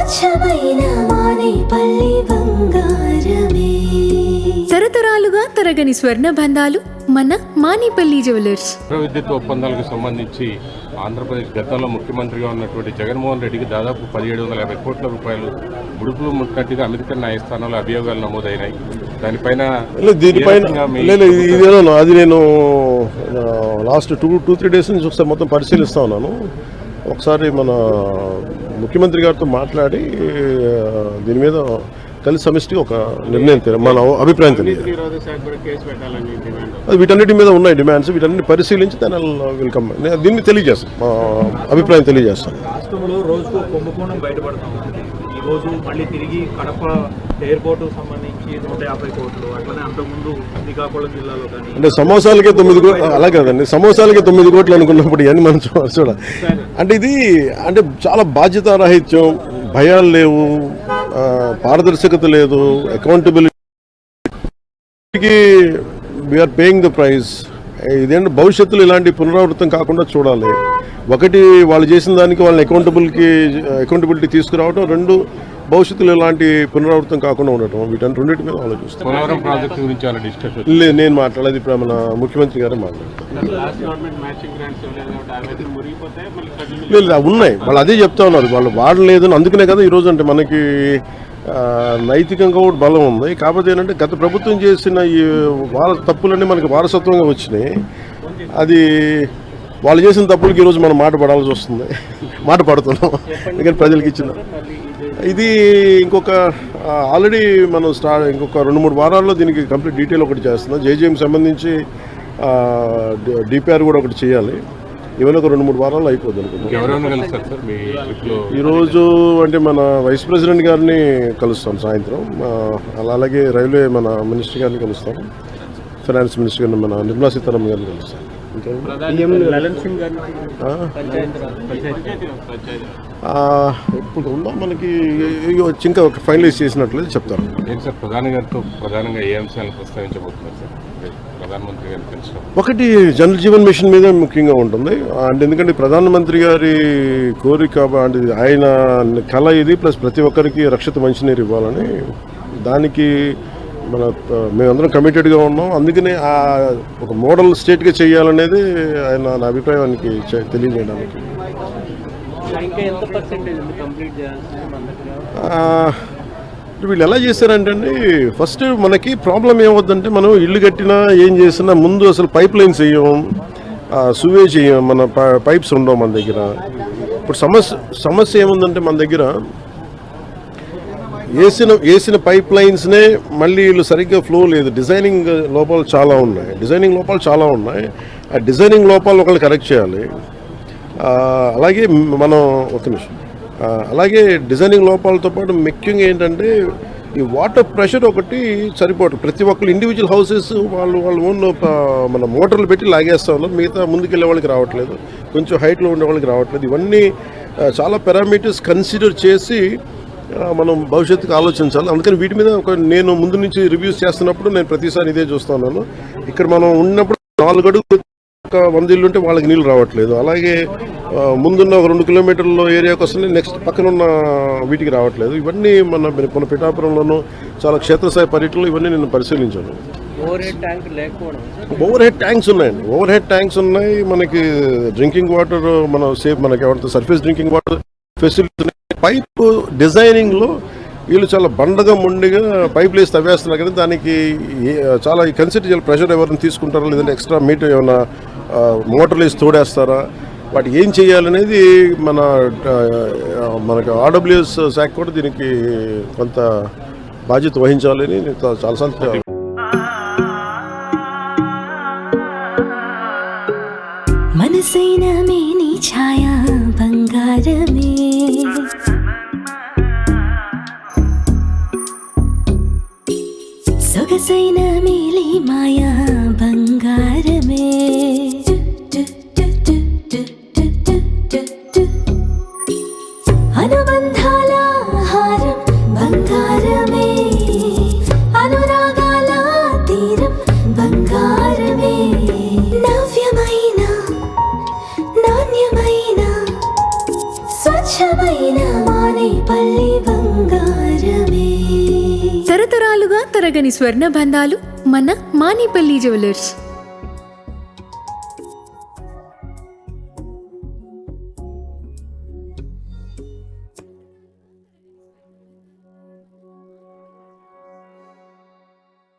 స్వచ్ఛమైన మానేపల్లి బంగారమే. తరతరాలుగా తరగని స్వర్ణ బంధాలు మన మానేపల్లి జ్యువెలర్స్. విద్యుత్ ఒప్పందాలకు సంబంధించి ఆంధ్రప్రదేశ్ గతంలో ముఖ్యమంత్రిగా ఉన్నటువంటి జగన్మోహన్ రెడ్డికి దాదాపు 1750 కోట్ల రూపాయలు ముడుపులు ముట్టినట్టుగా అమెరికన్ న్యాయస్థానంలో అభియోగాలు నమోదైనాయి. దీనిపైన అది నేను లాస్ట్ 2-3 డేస్ నుంచి ఒకసారి మొత్తం పరిశీలిస్తా ఉన్నాను. ఒకసారి మన ముఖ్యమంత్రి గారితో మాట్లాడి దీని మీద కలిసి సమిష్టిగా ఒక నిర్ణయం మన అభిప్రాయం తెలియదు. వీటన్నిటి మీద ఉన్నాయి డిమాండ్స్, వీటన్నిటి పరిశీలించి దాని వెల్కమ్ దీన్ని తెలియజేస్తాం, మా అభిప్రాయం తెలియజేస్తాను. రాష్ట్రంలో రోజుకు కుంభకోణం బయటపడతాం. ఈ రోజు మళ్ళీ తిరిగి కడప ఎయిర్పోర్ట్ సంబంధించి 150 కోట్లు, అట్లనే అంతకుముందు శ్రీకాకుళం జిల్లాలో కానీ అంటే సమోసాలకే 9 కోట్లు, అలా కాదండి, సమోసాలకే 9 కోట్లు అనుకున్నప్పుడు ఇవన్నీ మనం చూడ అంటే ఇది అంటే చాలా బాధ్యతారాహిత్యం, భయాలు లేవు, పారదర్శకత లేదు, అకౌంటబిలిటీకి వీఆర్ పేయింగ్ ద ప్రైస్. ఇదేంటి భవిష్యత్తులో ఇలాంటి పునరావృతం కాకుండా చూడాలి. ఒకటి వాళ్ళు చేసిన దానికి వాళ్ళని అకౌంటబిలిటీ తీసుకురావడం, 2 భవిష్యత్తులో ఇలాంటి పునరావృతం కాకుండా ఉండటం, వీటన్ని రెండింటి మీద ఆలోచిస్తాం. లేదు, నేను మాట్లాడేది ఇప్పుడు మన ముఖ్యమంత్రి గారే మాట్లాడతారు. లేదు, ఉన్నాయి, వాళ్ళు అదే చెప్తా ఉన్నారు, వాళ్ళు వాడలేదని. అందుకనే కదా ఈరోజు అంటే మనకి నైతికంగా కూడా బలం ఉంది. కాకపోతే ఏంటంటే గత ప్రభుత్వం చేసిన ఈ తప్పులన్నీ మనకి వారసత్వంగా వచ్చినాయి. అది వాళ్ళు చేసిన తప్పులకి ఈరోజు మనం మాట పడాల్సి వస్తుంది, మాట పడుతున్నాం. ఎందుకంటే ప్రజలకి ఇచ్చిన ఇది ఇంకొక ఆల్రెడీ మనం ఇంకొక 2-3 వారాల్లో దీనికి కంప్లీట్ డీటెయిల్ ఒకటి చేస్తున్నాం. జేజేఎంకి సంబంధించి డిపిఆర్ కూడా ఒకటి చేయాలి. ఇవన్నీ ఒక 2-3 వారాల్లో అయిపోద్ది అనుకుంటున్నాం. ఈరోజు అంటే మన వైస్ ప్రెసిడెంట్ గారిని కలుస్తాం సాయంత్రం, అలాగే రైల్వే మన మినిస్టర్ గారిని కలుస్తాం, ఫైనాన్స్ మినిస్టర్ గారిని మన నిర్మలా సీతారామన్ గారిని కలుస్తాం. ఇప్పుడు ఉందా మనకి ఇంకా ఫైనలైజ్ చేసినట్లయితే చెప్తారు. ప్రధానంగా ఏ అంశాలను ప్రస్తావించబోతున్నారు సార్ ప్రధానమంత్రి గారు? ఒకటి జల్ జీవన్ మిషన్ మీద ముఖ్యంగా ఉంటుంది. అంటే ఎందుకంటే ప్రధానమంత్రి గారి కోరిక, అంటే ఆయన కళ ఇది, ప్లస్ ప్రతి ఒక్కరికి రక్షిత మంచినీరు ఇవ్వాలని, దానికి మేమందరం కమిటెడ్గా ఉన్నాం. అందుకనే ఒక మోడల్ స్టేట్గా చేయాలనేది ఆయన నా అభిప్రాయానికి తెలియజేయడానికి. వీళ్ళు ఎలా చేశారంటే అండి, ఫస్ట్ మనకి ప్రాబ్లం ఏమవుతుందంటే, మనం ఇల్లు కట్టినా ఏం చేసినా ముందు అసలు పైప్ లైన్స్ వేయం, సువేజ్ వేయం, మన పైప్స్ ఉండవు మన దగ్గర. ఇప్పుడు సమస్య ఏముందంటే మన దగ్గర వేసిన పైప్ లైన్స్నే మళ్ళీ వీళ్ళు సరిగ్గా ఫ్లో లేదు. డిజైనింగ్ లోపాలు చాలా ఉన్నాయి. ఆ డిజైనింగ్ లోపాలు ఒకళ్ళు కరెక్ట్ చేయాలి. అలాగే మనం అలాగే డిజైనింగ్ లోపాలతో పాటు ముఖ్యంగా ఏంటంటే ఈ వాటర్ ప్రెషర్ ఒకటి సరిపోవట్లేదు. ప్రతి ఒక్కరు ఇండివిజువల్ హౌసెస్ వాళ్ళు ఓన్ మన మోటార్లు పెట్టి లాగేస్తూ ఉన్నారు. మిగతా ముందుకెళ్ళే వాళ్ళకి రావట్లేదు, కొంచెం హైట్లో ఉండే వాళ్ళకి రావట్లేదు. ఇవన్నీ చాలా పారామీటర్స్ కన్సిడర్ చేసి మనం భవిష్యత్తుకు ఆలోచించాలి. అందుకని వీటి మీద నేను ముందు నుంచి రివ్యూస్ చేస్తున్నప్పుడు నేను ప్రతిసారి ఇదే చూస్తున్నాను. ఇక్కడ మనం ఉన్నప్పుడు 4 అడుగులు 100 ఇల్లు ఉంటే వాళ్ళకి నీళ్ళు రావట్లేదు. అలాగే ముందున్న ఒక 2 కిలోమీటర్ల ఏరియాకి వస్తుంది, నెక్స్ట్ పక్కన ఉన్న వీటికి రావట్లేదు. ఇవన్నీ మన పిఠాపురంలోనూ చాలా క్షేత్రస్థాయి పర్యటనలు ఇవన్నీ నేను పరిశీలించాను. ఓవర్ హెడ్ ట్యాంక్స్ ఉన్నాయి. మనకి డ్రింకింగ్ వాటర్ మనకి surface drinking water facilities. Pipe డిజైనింగ్లో వీళ్ళు చాలా బండగా మొండిగా పైపులు వేసి తవ్వేస్తున్నారు కదా, దానికి చాలా కన్సిడర్ చేయాలి. ప్రెషర్ ఎవరిని తీసుకుంటారా, లేదంటే ఎక్స్ట్రా మీటర్ ఏమైనా మోటార్లు వేసి తోడేస్తారా, వాటి ఏం చేయాలనేది మనకు ఆర్డబ్ల్యూఎస్ శాఖ కూడా దీనికి కొంత బాధ్యత వహించాలని చాలాసార్లు. మనసైన మేని ఛాయ బంగారమే, సొగసైన మేలి మాయా బంగారమే, అనుబంధాల హారం బంగారమే, అనురాగాల తీరం బంగారమే, నవ్యమైన నాణ్యమైన స్వచ్ఛమైన మానేపల్లి తరగని స్వర్ణ బంధాలు మన మానిపల్లి జ్యువెలర్స్.